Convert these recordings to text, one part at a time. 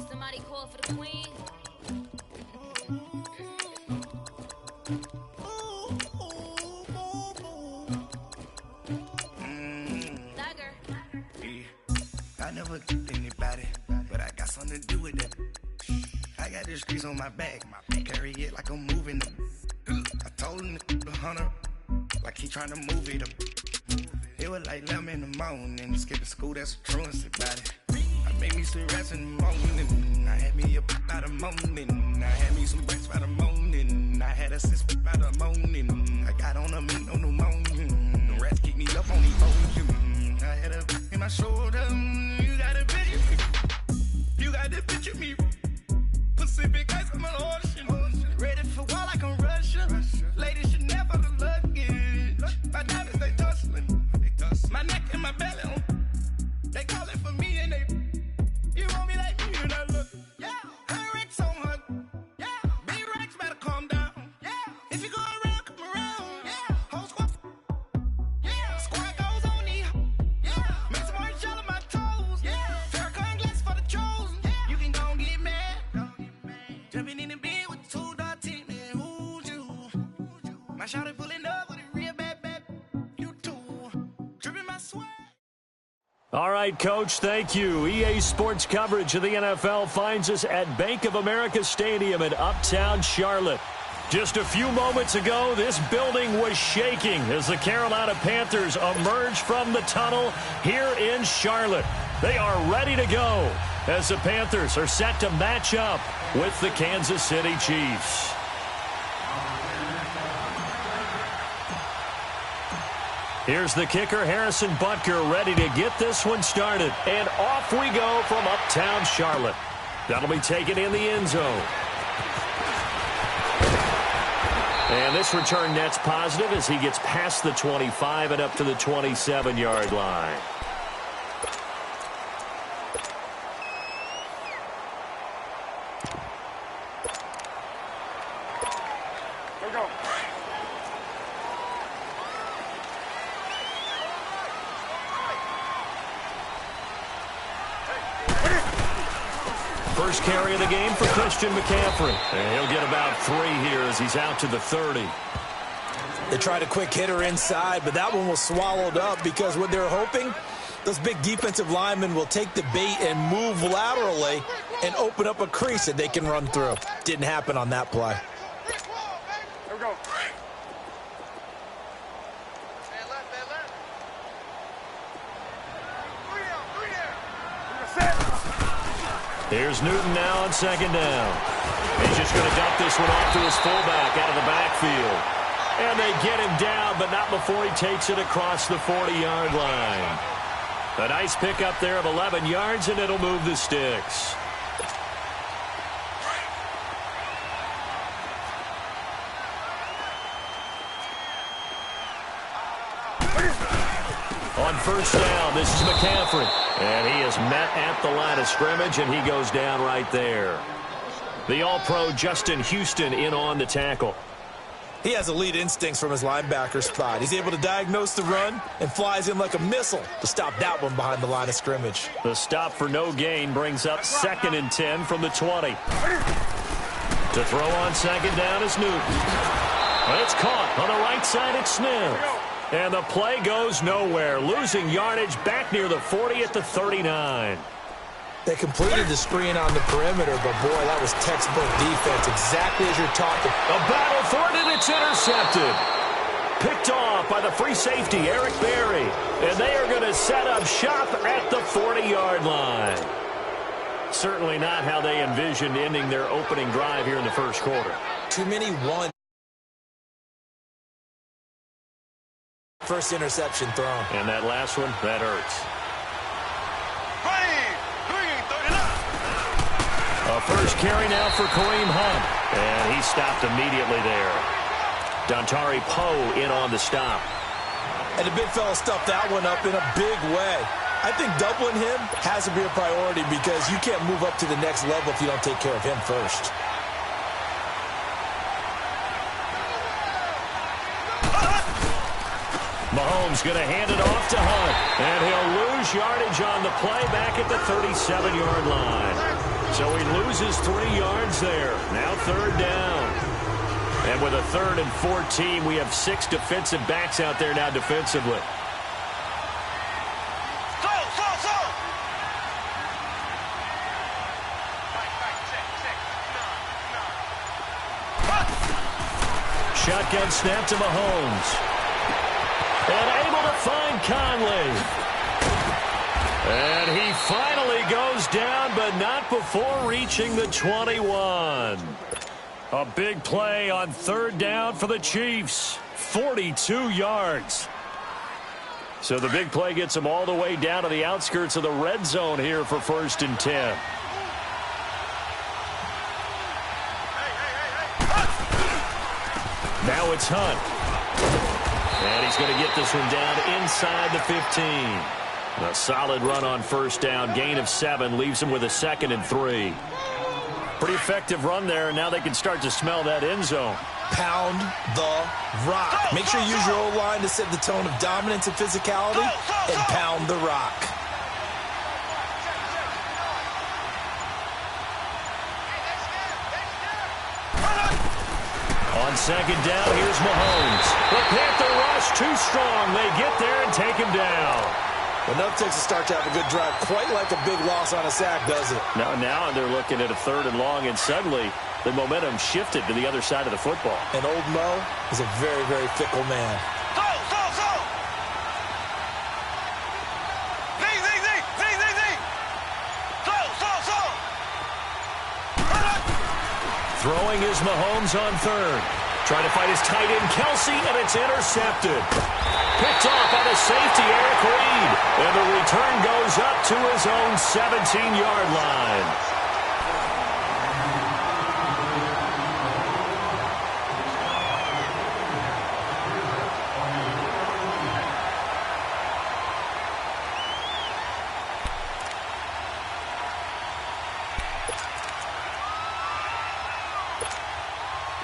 Somebody call for the queen. I never did anybody, but I got something to do with that. I got the streets on my back, carry it like I'm moving them. I told him the hunter, like he trying to move it up. It was like 11 in the morning, skipping school, that's a truancy about it. I made me some rats in the morning, I had me a pop by the morning. I had me some rats by the morning, I had a sis by the morning. I got on a meat on the morning, the rats keep me up on the ocean. I had a in my shoulder, you got a bitch, you got the bitch of me. Pacific ice, I'm an ocean, ready for war like I'm Russian. Ladies should never the luggage, my diamonds they tussling, my neck and my belly on. They calling for me and they, you want me like me and I look, yeah, her Rex on her, yeah, big Rex better calm down, yeah, if you go around, come around, yeah, whole squad, yeah, squad goes on me, yeah, make some orange gel on my toes, yeah, Farrakhan glass for the chosen, yeah, you can go and get mad, jumping in the bed with 2 dark teeth, and who's you, my shawty pulling up with a real bad, you too, dripping my sweat. All right, Coach, thank you. EA Sports coverage of the NFL finds us at Bank of America Stadium in Uptown Charlotte. Just a few moments ago, this building was shaking as the Carolina Panthers emerged from the tunnel here in Charlotte. They are ready to go as the Panthers are set to match up with the Kansas City Chiefs. Here's the kicker, Harrison Butker, ready to get this one started. And off we go from Uptown Charlotte. That'll be taken in the end zone. And this return net's positive as he gets past the 25 and up to the 27-yard line. First carry of the game for Christian McCaffrey. And he'll get about 3 here as he's out to the 30. They tried a quick hitter inside, but that one was swallowed up because what they're hoping, those big defensive linemen will take the bait and move laterally and open up a crease that they can run through. Didn't happen on that play. Here we go. Here's Newton now on second down. He's just going to dump this one off to his fullback out of the backfield. And they get him down, but not before he takes it across the 40-yard line. A nice pickup there of 11 yards, and it'll move the sticks. On first down, this is McCaffrey. And he is met at the line of scrimmage, and he goes down right there. The All-Pro Justin Houston in on the tackle. He has elite instincts from his linebacker spot. He's able to diagnose the run and flies in like a missile to stop that one behind the line of scrimmage. The stop for no gain brings up 2nd and 10 from the 20. To throw on second down is Newton. It's caught on the right side at Smith. And the play goes nowhere, losing yardage back near the 40 at the 39. They completed the screen on the perimeter, but boy, that was textbook defense, exactly as you're talking. A battle for it, and it's intercepted. Picked off by the free safety, Eric Berry. And they are going to set up shop at the 40-yard line. Certainly not how they envisioned ending their opening drive here in the first quarter. Too many one. First interception thrown. And that last one, that hurts. A first carry now for Kareem Hunt. And he stopped immediately there. Dontari Poe in on the stop. And the big fella stuffed that one up in a big way. I think doubling him has to be a priority because you can't move up to the next level if you don't take care of him first. Mahomes going to hand it off to Hunt. And he'll lose yardage on the play back at the 37-yard line. So he loses 3 yards there. Now third down. And with a 3rd and 14, we have 6 defensive backs out there now defensively. Shotgun snap to Mahomes. And able to find Conley. And he finally goes down, but not before reaching the 21. A big play on 3rd down for the Chiefs. 42 yards. So the big play gets them all the way down to the outskirts of the red zone here for 1st and 10. Now it's Hunt. And he's going to get this one down inside the 15. A solid run on 1st down. Gain of 7 leaves him with a 2nd and 3. Pretty effective run there, and now they can start to smell that end zone. Pound the rock. Make sure you use your O-line to set the tone of dominance and physicality, and pound the rock. On 2nd down, here's Mahomes. The Panther rush too strong. They get there and take him down. Enough takes to start to have a good drive, quite like a big loss on a sack, does it? Now they're looking at a 3rd and long, and suddenly the momentum shifted to the other side of the football. And old Mo is a very, very fickle man. Throwing is Mahomes on 3rd. Trying to fight his tight end, Kelsey, and it's intercepted. Picked off by the safety, Eric Reed. And the return goes up to his own 17-yard line.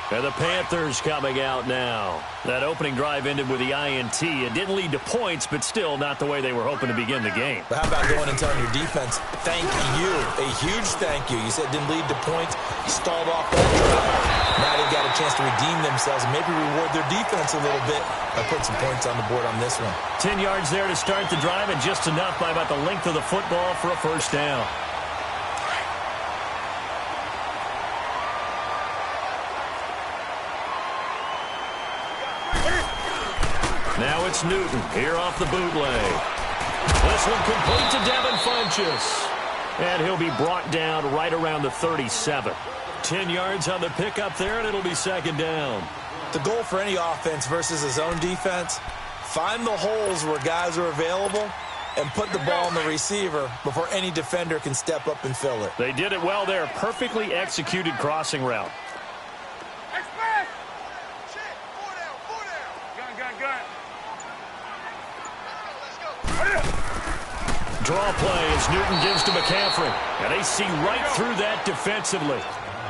And the Panthers coming out now. That opening drive ended with the INT. It didn't lead to points, but still not the way they were hoping to begin the game. But how about going and telling your defense, thank you, a huge thank you. You said it didn't lead to points. You stalled off that drive. Now they've got a chance to redeem themselves and maybe reward their defense a little bit by putting some points on the board on this one. 10 yards there to start the drive, and just enough by about the length of the football for a 1st down. Now it's Newton here off the bootleg. This one complete to Devin Funchess. And he'll be brought down right around the 37. 10 yards on the pickup there, and it'll be 2nd down. The goal for any offense versus his own defense, find the holes where guys are available and put the ball on the receiver before any defender can step up and fill it. They did it well there. Perfectly executed crossing route. Draw play as Newton gives to McCaffrey. And they see right through that defensively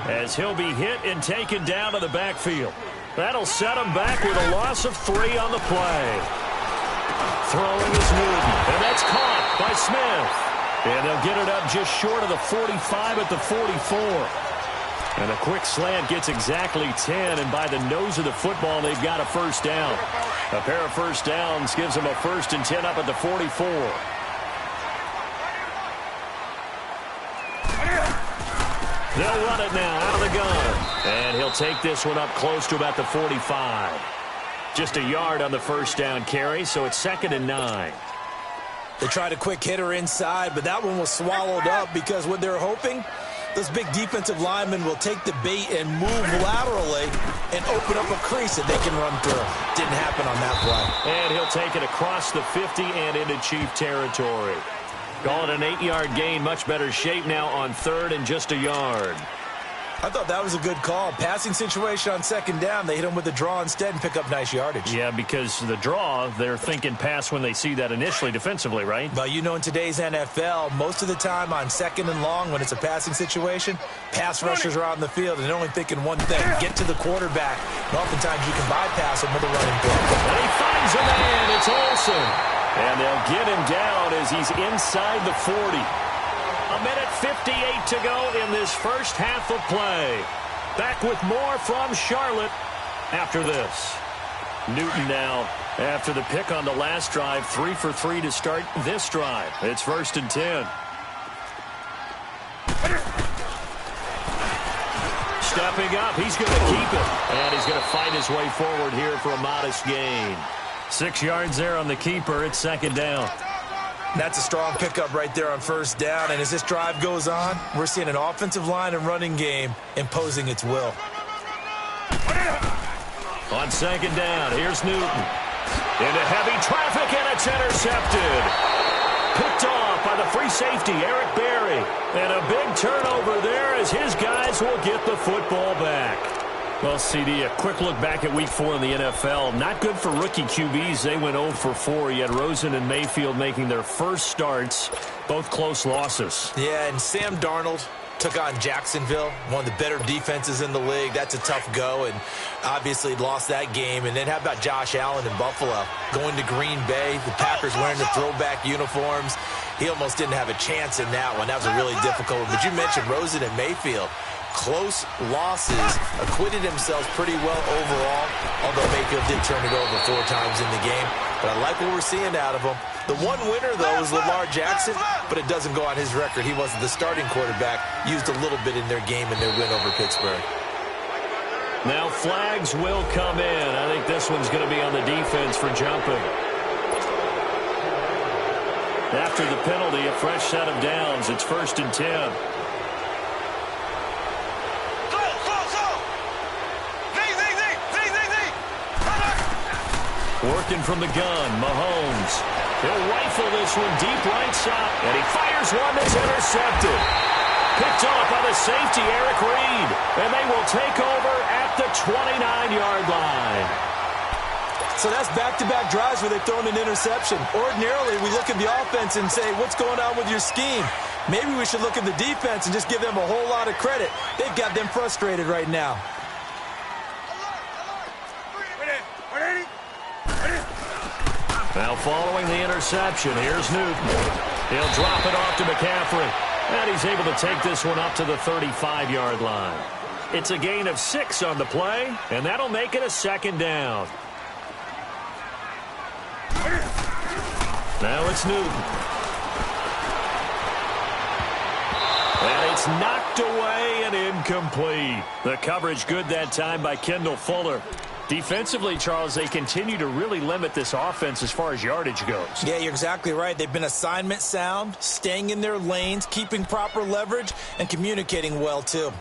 as he'll be hit and taken down to the backfield. That'll set him back with a loss of 3 on the play. Throwing is Newton, and that's caught by Smith. And they'll get it up just short of the 45 at the 44. And a quick slant gets exactly 10, and by the nose of the football, they've got a 1st down. A pair of 1st downs gives them a 1st and 10 up at the 44. They'll run it now out of the gun. And he'll take this one up close to about the 45. Just a yard on the 1st down carry, so it's 2nd and 9. They tried a quick hitter inside, but that one was swallowed up because what they're hoping, those big defensive linemen will take the bait and move laterally and open up a crease that they can run through. Didn't happen on that play. And he'll take it across the 50 and into Chief territory. Call it an 8-yard gain. Much better shape now on 3rd and just a yard. I thought that was a good call. Passing situation on second down. They hit him with a draw instead and pick up nice yardage. Yeah, because the draw, they're thinking pass when they see that initially defensively, right? But you know, in today's NFL, most of the time on second and long, when it's a passing situation, pass rushers are out in the field, and they're only thinking one thing, get to the quarterback. And oftentimes you can bypass him with a running play. And he finds a man. It's Olsen. And they'll get him down as he's inside the 40. A minute 58 to go in this first half of play. Back with more from Charlotte after this. Newton now after the pick on the last drive, 3 for 3 to start this drive. It's 1st and 10. Stepping up, he's going to keep it. And he's going to fight his way forward here for a modest gain. 6 yards there on the keeper. It's 2nd down. That's a strong pickup right there on 1st down. And as this drive goes on, we're seeing an offensive line and running game imposing its will. On 2nd down, here's Newton. Into heavy traffic, and it's intercepted. Picked off by the free safety, Eric Berry. And a big turnover there as his guys will get the football back. Well, CD, a quick look back at Week 4 in the NFL. Not good for rookie QBs. They went 0 for 4. You had Rosen and Mayfield making their first starts, both close losses. Yeah, and Sam Darnold took on Jacksonville, one of the better defenses in the league. That's a tough go, and obviously lost that game. And then how about Josh Allen in Buffalo? Going to Green Bay, the Packers wearing the throwback uniforms. He almost didn't have a chance in that one. That was a really difficult one. But you mentioned Rosen and Mayfield. Close losses, acquitted themselves pretty well overall, although Mayfield did turn it over 4 times in the game. But I like what we're seeing out of him. The one winner, though, is Lamar Jackson, but it doesn't go on his record. He wasn't the starting quarterback, used a little bit in their game in their win over Pittsburgh. Now flags will come in. I think this one's going to be on the defense for jumping. After the penalty, a fresh set of downs. It's 1st and 10. Working from the gun, Mahomes. He'll rifle this one deep right side. And he fires one that's intercepted. Picked off by the safety, Eric Reed. And they will take over at the 29-yard line. So that's back-to-back drives where they've thrown an interception. Ordinarily, we look at the offense and say, what's going on with your scheme? Maybe we should look at the defense and just give them a whole lot of credit. They've got them frustrated right now. Now following the interception, here's Newton. He'll drop it off to McCaffrey. And he's able to take this one up to the 35-yard line. It's a gain of 6 on the play, and that'll make it a 2nd down. Now it's Newton. And it's knocked away and incomplete. The coverage good that time by Kendall Fuller. Defensively, Charles, they continue to really limit this offense as far as yardage goes. Yeah, you're exactly right. They've been assignment sound, staying in their lanes, keeping proper leverage, and communicating well, too.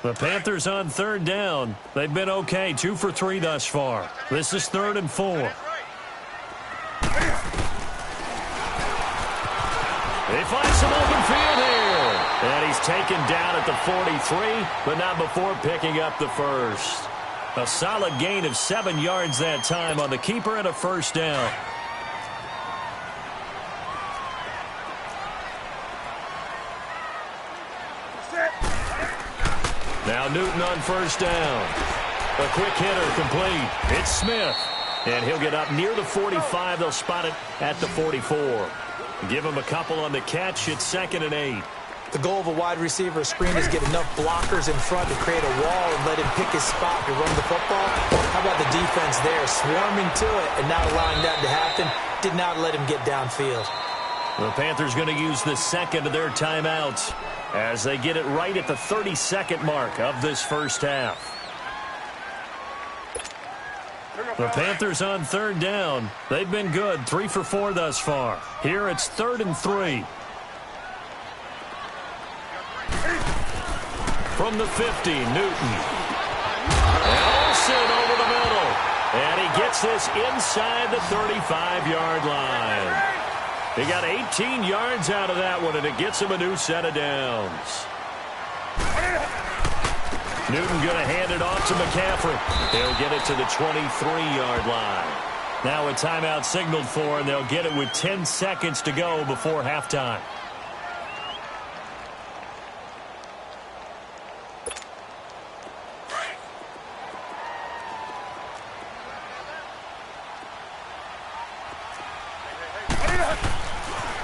The Panthers on 3rd down. They've been okay, 2 for 3 thus far. This is 3rd and 4. They find some open field here. And he's taken down at the 43, but not before picking up the first. A solid gain of 7 yards that time on the keeper and a 1st down. Now Newton on 1st down. A quick hitter complete. It's Smith. And he'll get up near the 45. They'll spot it at the 44. Give him a couple on the catch. It's 2nd and 8. The goal of a wide receiver screen is get enough blockers in front to create a wall and let him pick his spot to run the football. How about the defense there, swarming to it and not allowing that to happen? Did not let him get downfield. The Panthers going to use the 2nd of their timeouts as they get it right at the 32nd mark of this first half. The Panthers on 3rd down. They've been good, 3 for 4 thus far. Here it's 3rd and 3. From the 50, Newton. And Olsen over the middle. And he gets this inside the 35-yard line. He got 18 yards out of that one, and it gets him a new set of downs. Newton going to hand it off to McCaffrey. They'll get it to the 23-yard line. Now a timeout signaled for, and they'll get it with 10 seconds to go before halftime.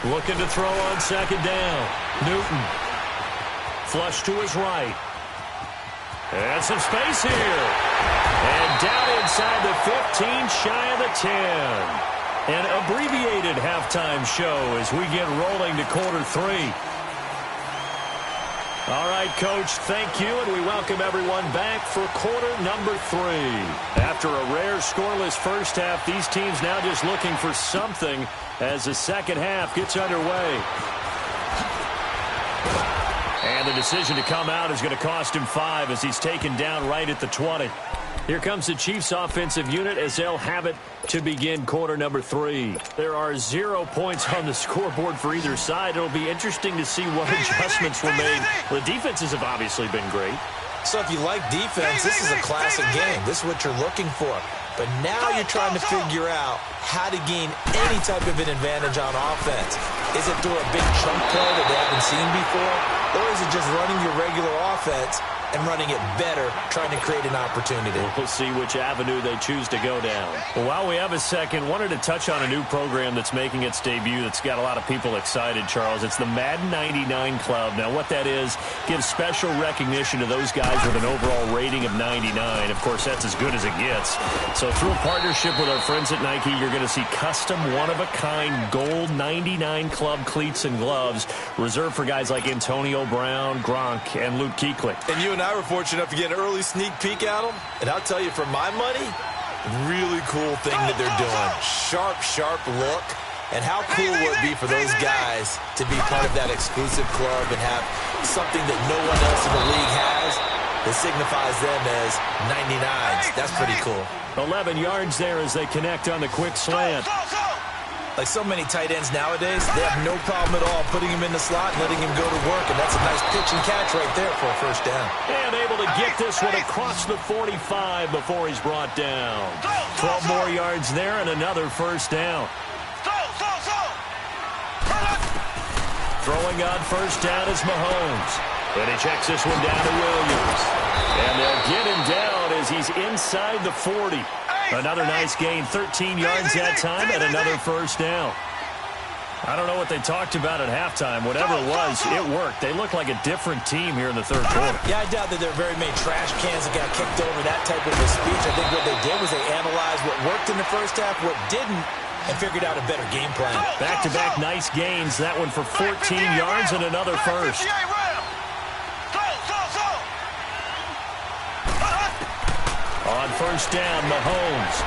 Looking to throw on second down. Newton. Flush to his right. And some space here. And down inside the 15, shy of the 10. An abbreviated halftime show as we get rolling to quarter 3. All right, Coach, thank you, and we welcome everyone back for quarter number 3. After a rare scoreless first half, these teams now just looking for something as the second half gets underway. And the decision to come out is going to cost him 5 as he's taken down right at the 20. Here comes the Chiefs offensive unit as they'll have it to begin quarter number 3. There are 0 points on the scoreboard for either side. It'll be interesting to see what adjustments were made. The defenses have obviously been great. So if you like defense, this is a classic game. This is what you're looking for. But now you're trying to figure out how to gain any type of an advantage on offense. Is it through a big chunk play that they haven't seen before? Or is it just running your regular offense and running it better, trying to create an opportunity? We'll see which avenue they choose to go down. Well, while we have a second, wanted to touch on a new program that's making its debut that's got a lot of people excited, Charles. It's the Madden 99 Club. Now, what that is, gives special recognition to those guys with an overall rating of 99. Of course, that's as good as it gets. So through a partnership with our friends at Nike, you're going to see custom one-of-a-kind gold 99 Club cleats and gloves reserved for guys like Antonio Brown, Gronk, and Luke Kuechly. And you and I were fortunate enough to get an early sneak peek at them. And I'll tell you, for my money, really cool thing that they're doing. Sharp, sharp look. And how cool would it be for those guys to be part of that exclusive club and have something that no one else in the league has that signifies them as 99s. That's pretty cool. 11 yards there as they connect on the quick slant. Like so many tight ends nowadays, they have no problem at all putting him in the slot and letting him go to work, and that's a nice pitch and catch right there for a first down. And able to get this one across the 45 before he's brought down. 12 more yards there and another first down. Throwing on first down is Mahomes. And he checks this one down to Williams. And they'll get him down as he's inside the 40. Another nice gain, 13 yards that time, and another first down. I don't know what they talked about at halftime. Whatever it was, it worked. They look like a different team here in the third quarter. Yeah, I doubt that there are very many trash cans that got kicked over that type of a speech. I think what they did was they analyzed what worked in the first half, what didn't, and figured out a better game plan. Back-to-back nice gains. That one for 14 yards and another first. On first down, Mahomes.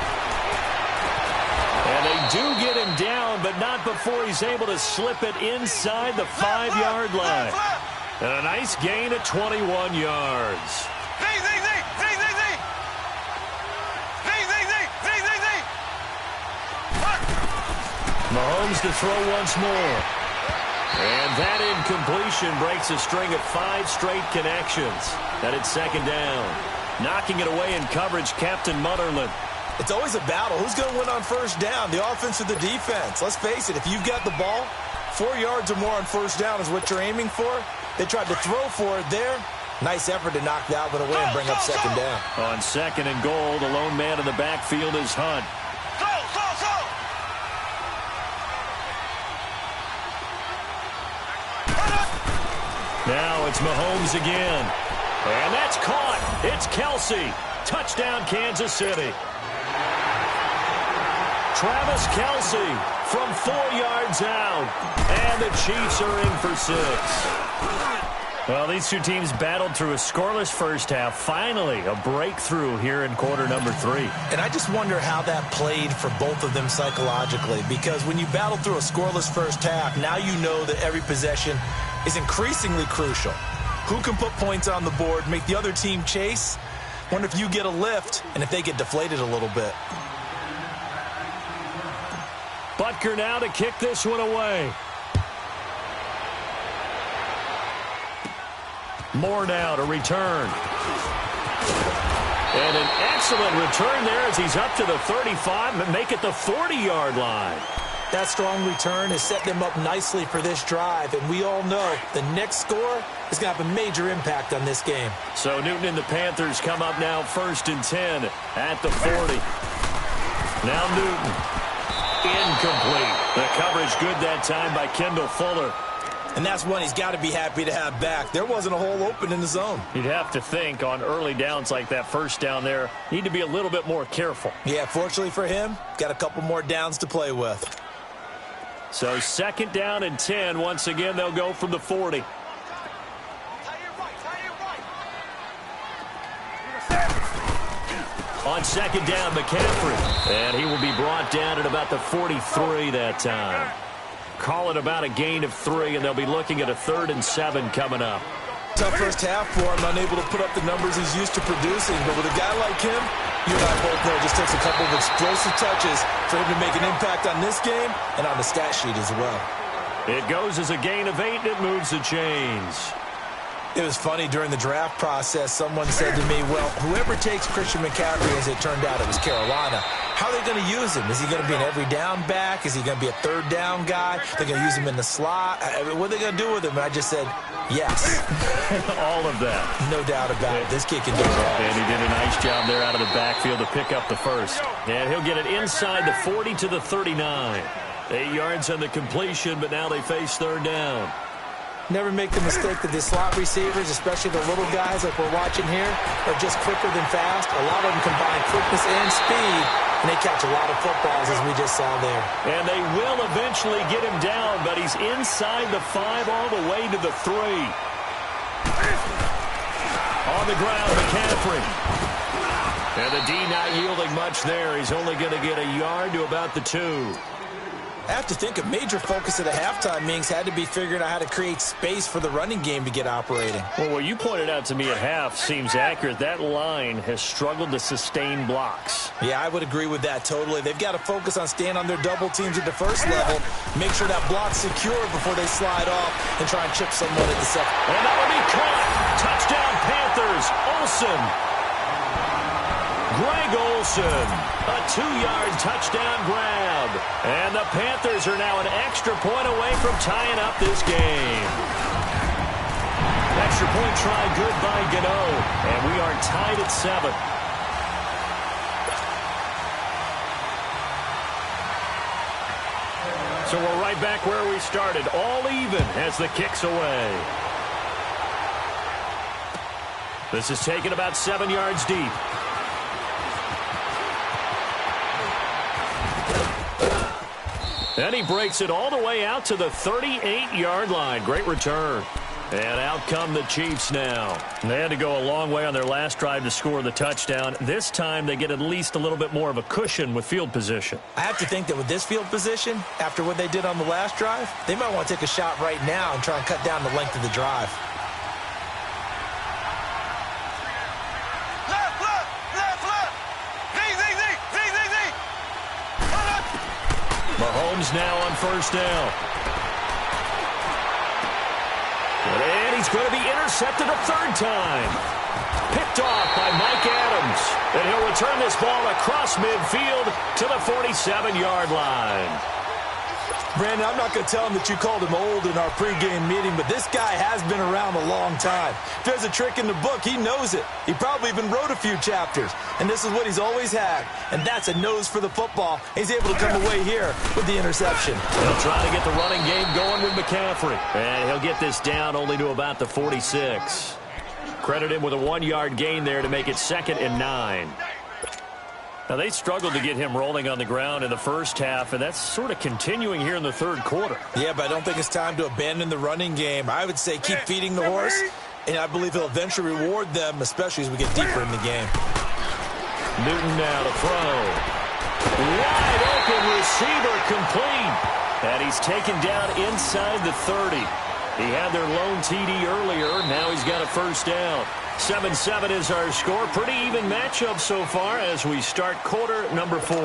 And they do get him down, but not before he's able to slip it inside the 5-yard line. And a nice gain at 21 yards. Mahomes to throw once more. And that incompletion breaks a string of 5 straight connections. And it's second down. Knocking it away in coverage, Captain Mutterland. It's always a battle. Who's going to win on first down, the offense or the defense? Let's face it, if you've got the ball, 4 yards or more on first down is what you're aiming for. They tried to throw for it there. Nice effort to knock that one away and bring up second down. On second and goal, the lone man in the backfield is Hunt. Now it's Mahomes again. And that's caught. It's Kelsey. Touchdown, Kansas City. Travis Kelsey from 4 yards out. And the Chiefs are in for 6. Well, these two teams battled through a scoreless first half. Finally, a breakthrough here in quarter number 3. And I just wonder how that played for both of them psychologically. Because when you battle through a scoreless first half, now you know that every possession is increasingly crucial. Who can put points on the board, make the other team chase? Wonder if you get a lift and if they get deflated a little bit. Butker now to kick this one away. Moore now to return. And an excellent return there as he's up to the 35 and make it the 40-yard line. That strong return has set them up nicely for this drive, and we all know the next score is going to have a major impact on this game. So Newton and the Panthers come up now 1st and 10 at the 40. Now Newton. Incomplete. The coverage good that time by Kendall Fuller. And that's one he's got to be happy to have back. There wasn't a hole open in the zone. You'd have to think on early downs like that first down there, need to be a little bit more careful. Yeah, fortunately for him, got a couple more downs to play with. So 2nd down and 10. Once again, they'll go from the 40. On 2nd down, McCaffrey. And he will be brought down at about the 43 that time. Call it about a gain of 3, and they'll be looking at a 3rd and 7 coming up. Tough first half for him, unable to put up the numbers he's used to producing. But with a guy like him, you and I both know it just takes a couple of explosive touches for him to make an impact on this game and on the stat sheet as well. It goes as a gain of 8, and it moves the chains. It was funny during the draft process. Someone said to me, well, whoever takes Christian McCaffrey, as it turned out it was Carolina, how are they going to use him? Is he going to be an every down back? Is he going to be a 3rd down guy? They're going to use him in the slot? What are they going to do with him? And I just said, yes. All of that. No doubt about it. This kid can do it all. And he did a nice job there out of the backfield to pick up the first. And he'll get it inside the 40 to the 39. 8 yards on the completion, but now they face 3rd down. Never make the mistake that the slot receivers, especially the little guys like we're watching here, are just quicker than fast. A lot of them combine quickness and speed, and they catch a lot of footballs, as we just saw there. And they will eventually get him down, but he's inside the 5 all the way to the 3. On the ground, McCaffrey. And the D not yielding much there. He's only going to get a yard to about the 2. I have to think a major focus at the halftime, Minks, had to be figuring out how to create space for the running game to get operating. Well, what you pointed out to me at half seems accurate. That line has struggled to sustain blocks. Yeah, I would agree with that totally. They've got to focus on staying on their double teams at the first level, make sure that block's secure before they slide off and try and chip someone at the second. And that will be caught. Touchdown, Panthers. Olsen. Greg Olsen, a 2-yard touchdown grab. And the Panthers are now an extra point away from tying up this game. Extra point try good by Gano. And we are tied at 7. So we're right back where we started, all even as the kick's away. This is taken about 7 yards deep. And he breaks it all the way out to the 38-yard line. Great return. And out come the Chiefs now. They had to go a long way on their last drive to score the touchdown. This time they get at least a little bit more of a cushion with field position. I have to think that with this field position, after what they did on the last drive, they might want to take a shot right now and try and cut down the length of the drive. Mahomes now on 1st down. And he's going to be intercepted a 3rd time. Picked off by Mike Adams. And he'll return this ball across midfield to the 47-yard line. Brandon, I'm not going to tell him that you called him old in our pregame meeting, but this guy has been around a long time. If there's a trick in the book, he knows it. He probably even wrote a few chapters, and this is what he's always had, and that's a nose for the football. He's able to come away here with the interception. He'll try to get the running game going with McCaffrey, and he'll get this down only to about the 46. Credit him with a 1-yard gain there to make it 2nd and 9. Now, they struggled to get him rolling on the ground in the first half, and that's sort of continuing here in the 3rd quarter. Yeah, but I don't think it's time to abandon the running game. I would say keep feeding the horse, and I believe he'll eventually reward them, especially as we get deeper in the game. Newton now to throw. Wide open receiver complete. And he's taken down inside the 30. He had their lone TD earlier. Now he's got a 1st down. 7-7 is our score. Pretty even matchup so far as we start quarter number 4.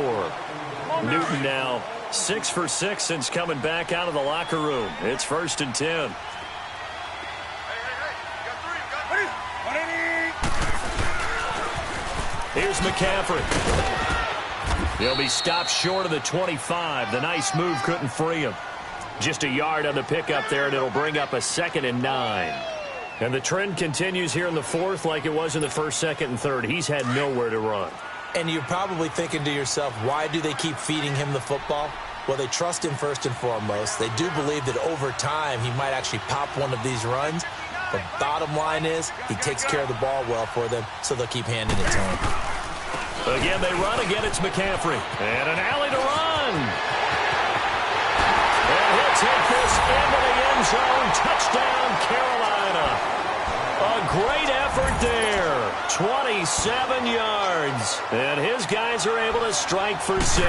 Newton now 6 for 6 since coming back out of the locker room. It's 1st and 10. Here's McCaffrey. He'll be stopped short of the 25. The nice move couldn't free him. Just a yard on the pickup there, and it'll bring up a 2nd and 9. And the trend continues here in the fourth like it was in the first, second, and third. He's had nowhere to run. And you're probably thinking to yourself, why do they keep feeding him the football? Well, they trust him first and foremost. They do believe that over time he might actually pop one of these runs. But bottom line is he takes care of the ball well for them, so they'll keep handing it to him. Again, they run. Again, it's McCaffrey. And an alley to run. And he'll take this into the end zone. Touchdown, Carolina. A great effort there. 27 yards. And his guys are able to strike for 6.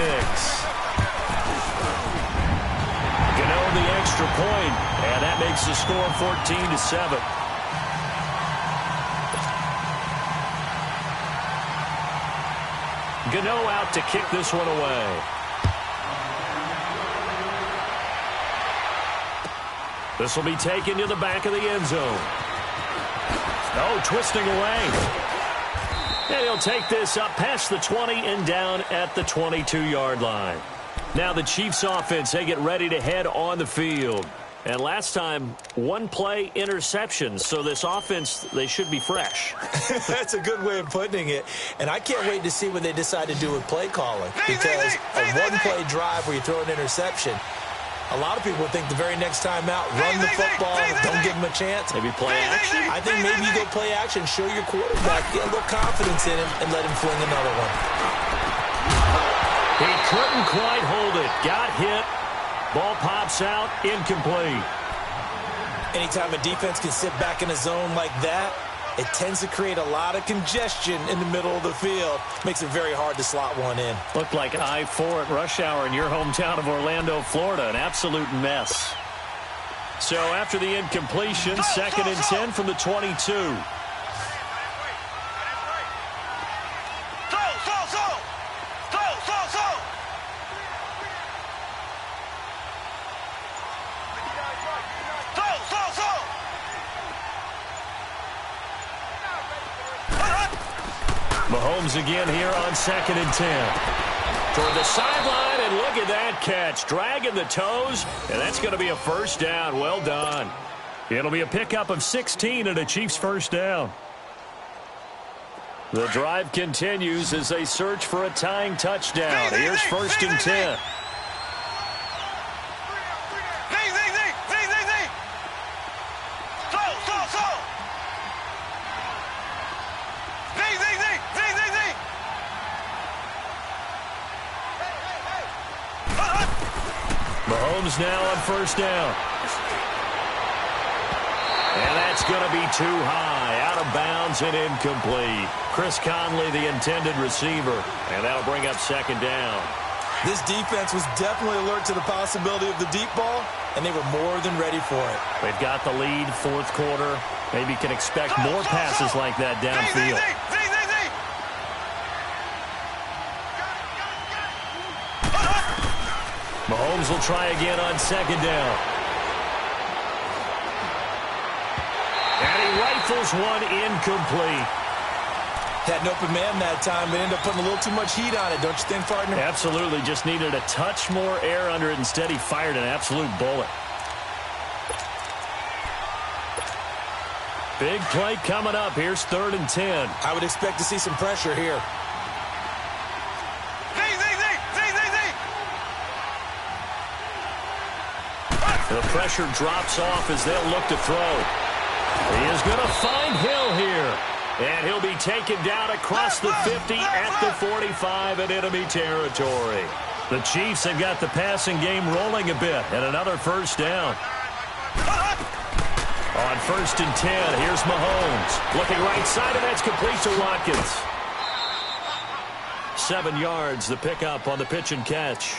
Gano the extra point, and that makes the score 14-7. Gano out to kick this one away. This will be taken to the back of the end zone. Oh, twisting away. And he'll take this up past the 20 and down at the 22-yard line. Now the Chiefs offense, they get ready to head on the field. And last time, one play interception. So this offense, they should be fresh. That's a good way of putting it. And I can't wait to see what they decide to do with play calling. Because a one-play drive where you throw an interception, a lot of people think the very next time out, run the football, don't give them a chance. Maybe play action? I think maybe you go play action, show your quarterback, get a little confidence in him, and let him fling another one. He couldn't quite hold it. Got hit. Ball pops out, incomplete. Anytime a defense can sit back in a zone like that, it tends to create a lot of congestion in the middle of the field. Makes it very hard to slot one in. Looked like I-4 at rush hour in your hometown of Orlando, Florida. An absolute mess. So after the incompletion, 2nd and 10 from the 22. Mahomes again here on 2nd and 10. Toward the sideline, and look at that catch. Dragging the toes, and that's going to be a first down. Well done. It'll be a pickup of 16 and a Chiefs first down. The drive continues as they search for a tying touchdown. Here's 1st and 10. Mahomes now on 1st down. And that's going to be too high. Out of bounds and incomplete. Chris Conley, the intended receiver. And that'll bring up 2nd down. This defense was definitely alert to the possibility of the deep ball, and they were more than ready for it. They've got the lead, 4th quarter. Maybe can expect more passes like that downfield. Mahomes will try again on 2nd down. And he rifles one incomplete. Had an open man that time, but ended up putting a little too much heat on it, don't you think, partner? Absolutely. Just needed a touch more air under it. Instead, he fired an absolute bullet. Big play coming up. Here's 3rd and 10. I would expect to see some pressure here. The pressure drops off as they'll look to throw. He is going to find Hill here. And he'll be taken down across the 50 at the 45 in enemy territory. The Chiefs have got the passing game rolling a bit. And another first down. On 1st and 10, here's Mahomes. Looking right side, and that's complete to Watkins. 7 yards, the pickup on the pitch and catch.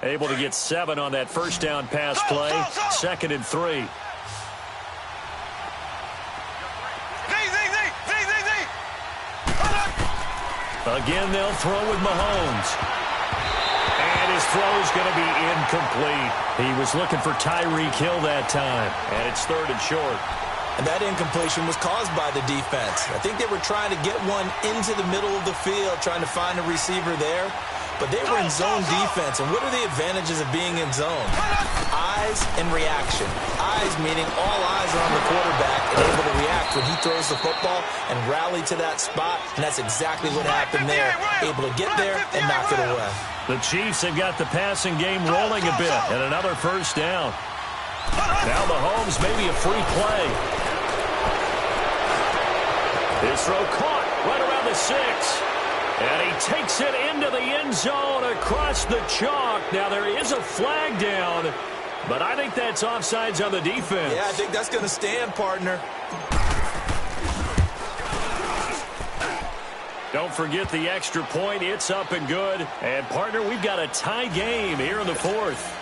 Able to get 7 on that first down pass play. 2nd and 3. Again, they'll throw with Mahomes. And And his throw's going to be incomplete. He was looking for Tyreek Hill that time, and it's 3rd and short. And that incompletion was caused by the defense. I think they were trying to get one into the middle of the field, trying to find a receiver there. But they were in zone defense, and what are the advantages of being in zone? Eyes and reaction. Eyes meaning all eyes are on the quarterback and able to react when he throws the football and rally to that spot, and that's exactly what happened there. Able to get there and knock it away. The Chiefs have got the passing game rolling a bit, and another first down. Now Mahomes, maybe a free play. His throw caught right around the 6. And he takes it into the end zone across the chalk. Now, there is a flag down, but I think that's offsides on the defense. Yeah, I think that's going to stand, partner. Don't forget the extra point. It's up and good. And, partner, we've got a tie game here in the 4th.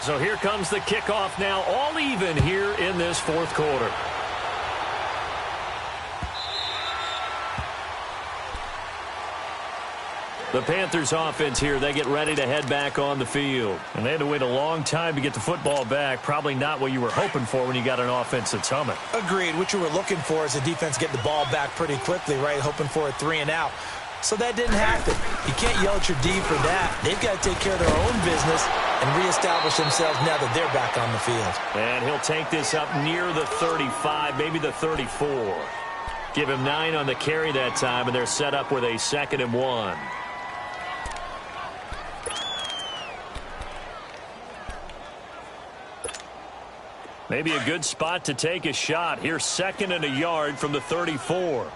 So here comes the kickoff now, all even here in this 4th quarter. The Panthers offense here, they get ready to head back on the field. And they had to wait a long time to get the football back. Probably not what you were hoping for when you got an offense that's humming. Agreed. What you were looking for is the defense get the ball back pretty quickly, right? Hoping for a 3 and out. So that didn't happen. You can't yell at your D for that. They've got to take care of their own business and reestablish themselves now that they're back on the field. And he'll take this up near the 35, maybe the 34. Give him 9 on the carry that time, and they're set up with a 2nd and 1. Maybe a good spot to take a shot. Here's 2nd and a yard from the 34.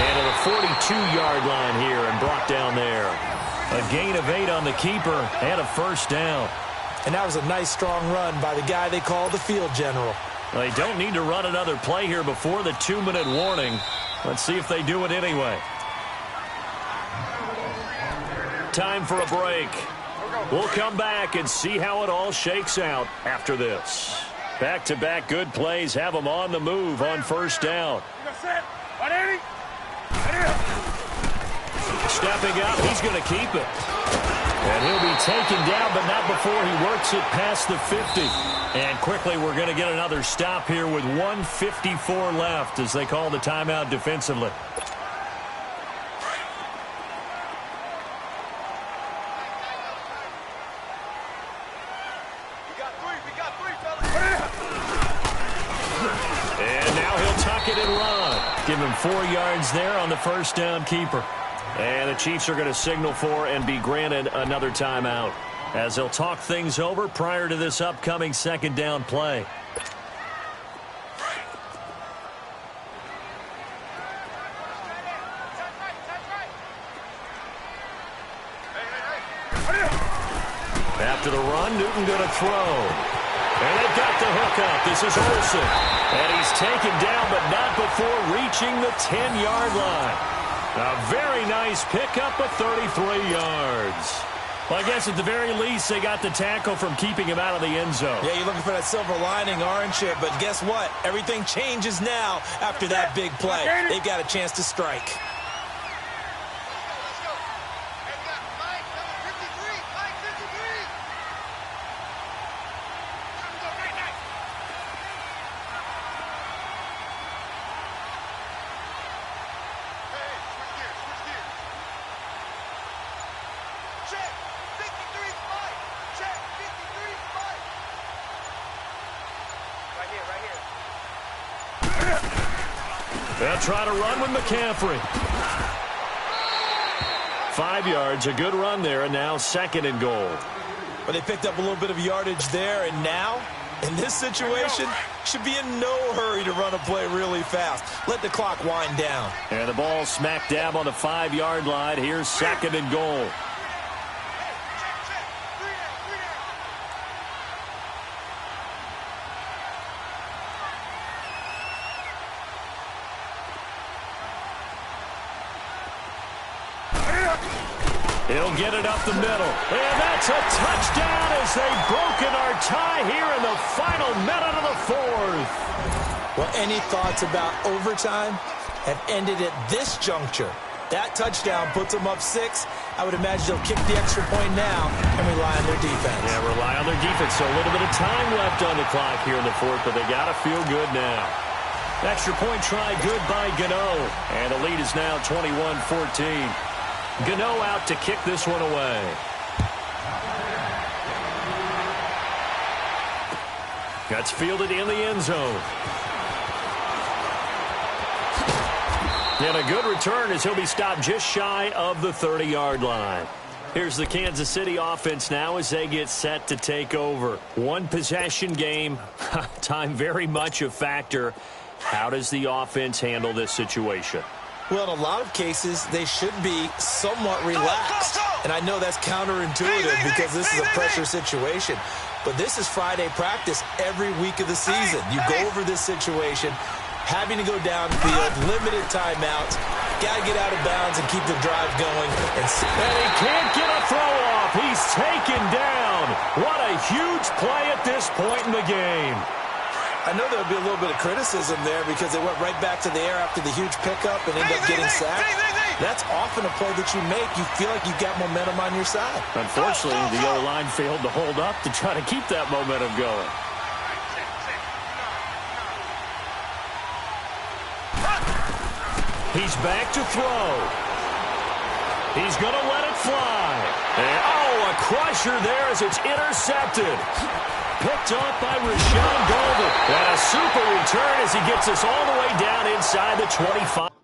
And to the 42-yard line here and brought down there. A gain of 8 on the keeper and a first down. And that was a nice, strong run by the guy they call the field general. Well, they don't need to run another play here before the 2-minute warning. Let's see if they do it anyway. Time for a break. We'll come back and see how it all shakes out after this. Back-to-back good plays have them on the move on first down. Stepping up, he's going to keep it. And he'll be taken down, but not before he works it past the 50. And quickly, we're going to get another stop here with 1:54 left as they call the timeout defensively. And now he'll tuck it and run. Give him 4 yards there on the first down keeper. And the Chiefs are going to signal for and be granted another timeout as they'll talk things over prior to this upcoming 2nd down play. After the run, Newton going to throw. And they've got the hookup. This is Olsen. And he's taken down, but not before reaching the 10-yard line. A very nice pickup of 33 yards. Well, I guess at the very least, they got the tackle from keeping him out of the end zone. Yeah, you're looking for that silver lining, aren't you? But guess what? Everything changes now after that big play. They've got a chance to strike. They'll try to run with McCaffrey. 5 yards, a good run there, and now 2nd and goal. But they picked up a little bit of yardage there, and now In this situation, should be in no hurry to run a play really fast. Let the clock wind down. And the ball smack dab on the 5-yard line. Here's 2nd and goal. He'll get it up the middle. And that's a touchdown as they've broken our tie here in the final minute of the 4th. Well, any thoughts about overtime have ended at this juncture. That touchdown puts them up 6. I would imagine they'll kick the extra point now and rely on their defense. Yeah, rely on their defense. So a little bit of time left on the clock here in the 4th, but they got to feel good now. Extra point try good by Gano. And the lead is now 21-14. Gano out to kick this one away. That's fielded in the end zone. And a good return as he'll be stopped just shy of the 30-yard line. Here's the Kansas City offense now as they get set to take over. One possession game. Time very much a factor. How does the offense handle this situation? Well, in a lot of cases, they should be somewhat relaxed. And I know that's counterintuitive because this is a pressure situation. But this is Friday practice every week of the season. You go over this situation, having to go downfield, limited timeouts, got to get out of bounds and keep the drive going. And he can't get a throw off. He's taken down. What a huge play at this point in the game. I know there would be a little bit of criticism there because they went right back to the air after the huge pickup and ended up getting sacked. That's often a play that you make. You feel like you've got momentum on your side. Unfortunately, the O-line failed to hold up to try to keep that momentum going. He's back to throw. He's going to let it fly. And, a crusher there as it's intercepted. Picked up by Rashawn Golden. And a super return as he gets us all the way down inside the 25.